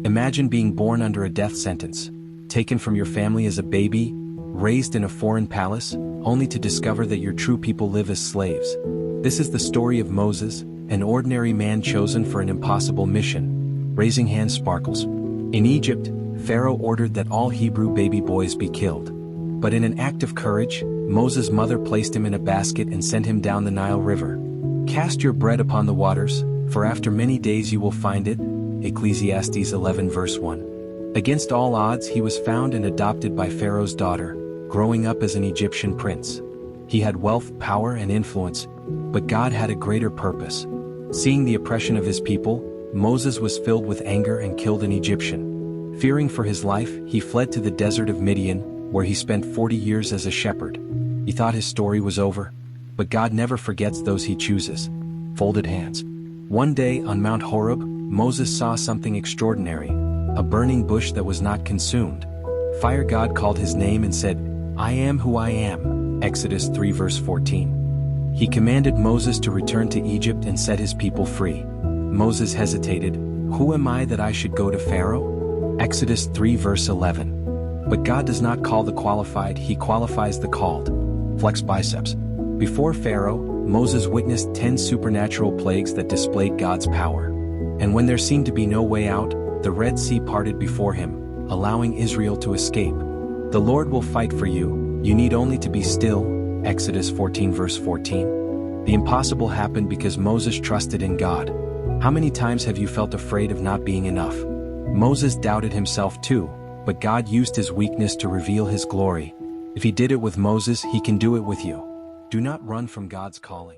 Imagine being born under a death sentence, taken from your family as a baby, raised in a foreign palace, only to discover that your true people live as slaves. This is the story of Moses, an ordinary man chosen for an impossible mission. Raising hand sparkles. In Egypt, Pharaoh ordered that all Hebrew baby boys be killed. But in an act of courage, Moses' mother placed him in a basket and sent him down the Nile River. Cast your bread upon the waters, for after many days you will find it. Ecclesiastes 11 verse 1. Against all odds he was found and adopted by Pharaoh's daughter, growing up as an Egyptian prince. He had wealth, power, and influence, but God had a greater purpose. Seeing the oppression of his people, Moses was filled with anger and killed an Egyptian. Fearing for his life, he fled to the desert of Midian, where he spent 40 years as a shepherd. He thought his story was over, but God never forgets those he chooses. Folded hands. One day on Mount Horeb, Moses saw something extraordinary, a burning bush that was not consumed. Fire God called his name and said, "I am who I am." Exodus 3 verse 14. He commanded Moses to return to Egypt and set his people free. Moses hesitated. "Who am I that I should go to Pharaoh?" Exodus 3 verse 11. But God does not call the qualified, he qualifies the called. Flex biceps. Before Pharaoh, Moses witnessed 10 supernatural plagues that displayed God's power. And when there seemed to be no way out, the Red Sea parted before him, allowing Israel to escape. The Lord will fight for you, you need only to be still. Exodus 14 verse 14. The impossible happened because Moses trusted in God. How many times have you felt afraid of not being enough? Moses doubted himself too, but God used his weakness to reveal his glory. If he did it with Moses, he can do it with you. Do not run from God's calling.